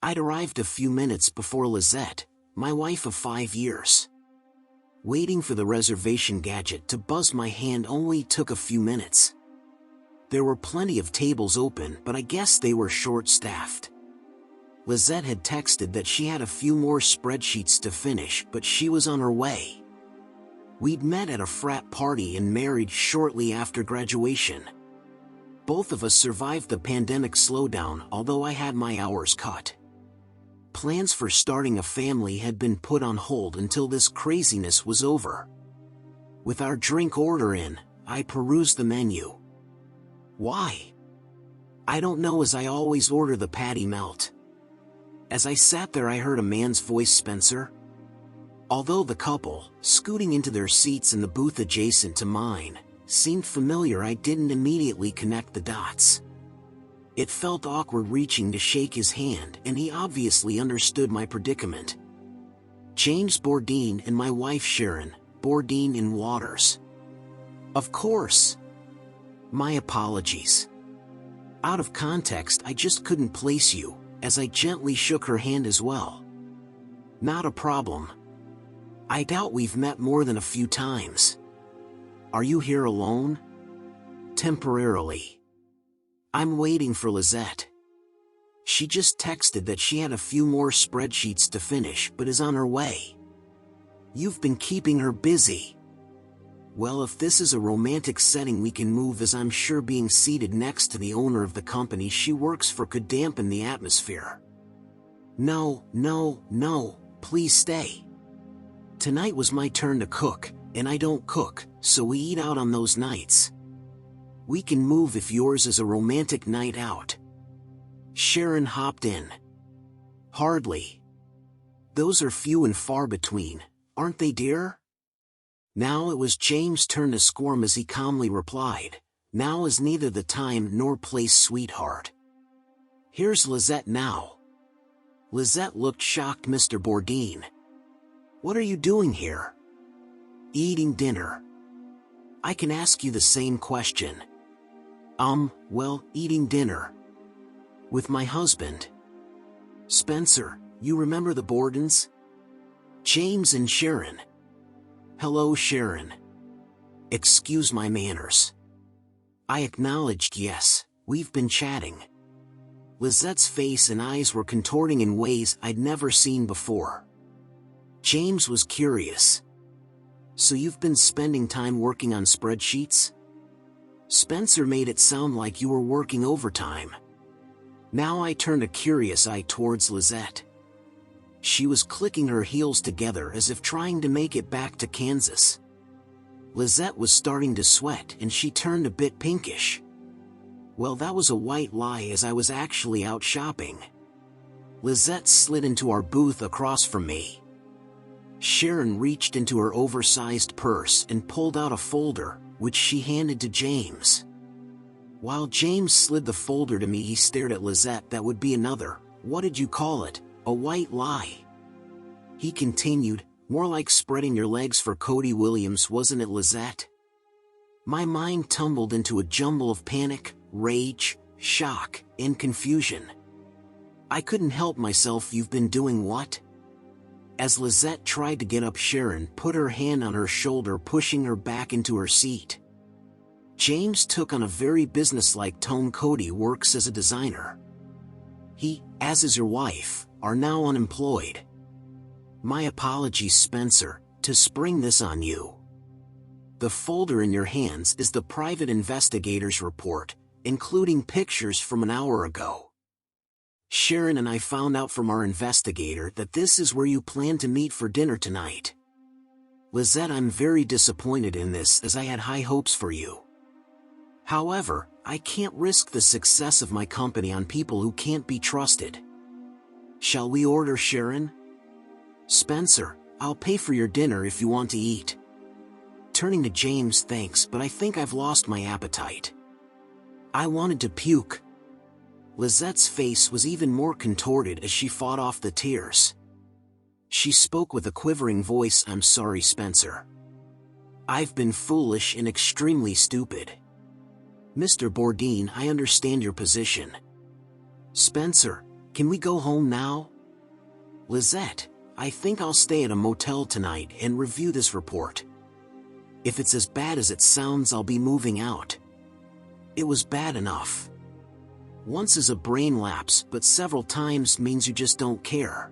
I'd arrived a few minutes before Lizette, my wife of 5 years. Waiting for the reservation gadget to buzz my hand only took a few minutes. There were plenty of tables open, but I guess they were short-staffed. Lizette had texted that she had a few more spreadsheets to finish, but she was on her way. We'd met at a frat party and married shortly after graduation. Both of us survived the pandemic slowdown, although I had my hours cut. Plans for starting a family had been put on hold until this craziness was over. With our drink order in, I perused the menu. Why? I don't know, as I always order the patty melt. As I sat there, I heard a man's voice, Spencer. Although the couple, scooting into their seats in the booth adjacent to mine, seemed familiar, I didn't immediately connect the dots. It felt awkward reaching to shake his hand, and he obviously understood my predicament. James Bourdin and my wife Sharon, Bourdin in Waters. Of course. My apologies. Out of context, I just couldn't place you, as I gently shook her hand as well. Not a problem. I doubt we've met more than a few times. Are you here alone? Temporarily. I'm waiting for Lizette. She just texted that she had a few more spreadsheets to finish but is on her way. You've been keeping her busy. Well, if this is a romantic setting, we can move, as I'm sure being seated next to the owner of the company she works for could dampen the atmosphere. No, please stay. Tonight was my turn to cook, and I don't cook, so we eat out on those nights. We can move if yours is a romantic night out. Sharon hopped in. Hardly. Those are few and far between, aren't they, dear? Now it was James' turn to squirm as he calmly replied, now is neither the time nor place, sweetheart. Here's Lizette now. Lizette looked shocked. Mr. Bourdin. What are you doing here? Eating dinner. I can ask you the same question. Well, eating dinner. With my husband. Spencer, you remember the Bourdins? James and Sharon. Hello, Sharon. Excuse my manners. I acknowledged yes, we've been chatting. Lizette's face and eyes were contorting in ways I'd never seen before. James was curious. So you've been spending time working on spreadsheets? Spencer made it sound like you were working overtime. Now I turned a curious eye towards Lizette. She was clicking her heels together as if trying to make it back to Kansas. Lizette was starting to sweat and she turned a bit pinkish. Well, that was a white lie, as I was actually out shopping. Lizette slid into our booth across from me. Sharon reached into her oversized purse and pulled out a folder, which she handed to James. While James slid the folder to me, he stared at Lizette. That would be another, what did you call it, a white lie? He continued, more like spreading your legs for Cody Williams, wasn't it, Lizette? My mind tumbled into a jumble of panic, rage, shock, and confusion. I couldn't help myself. You've been doing what? As Lizette tried to get up, Sharon put her hand on her shoulder, pushing her back into her seat. James took on a very businesslike tone. Cody works as a designer. He, as is your wife, are now unemployed. My apologies, Spencer, to spring this on you. The folder in your hands is the private investigator's report, including pictures from an hour ago. Sharon and I found out from our investigator that this is where you plan to meet for dinner tonight. Lizette, I'm very disappointed in this, as I had high hopes for you. However, I can't risk the success of my company on people who can't be trusted. Shall we order, Sharon? Spencer, I'll pay for your dinner if you want to eat. Turning to James, thanks, but I think I've lost my appetite. I wanted to puke. Lizette's face was even more contorted as she fought off the tears. She spoke with a quivering voice, I'm sorry, Spencer. I've been foolish and extremely stupid. Mr. Bourdin, I understand your position. Spencer, Can we go home now? Lizette, I think I'll stay at a motel tonight and review this report. If it's as bad as it sounds, I'll be moving out. It was bad enough. Once is a brain lapse, but several times means you just don't care.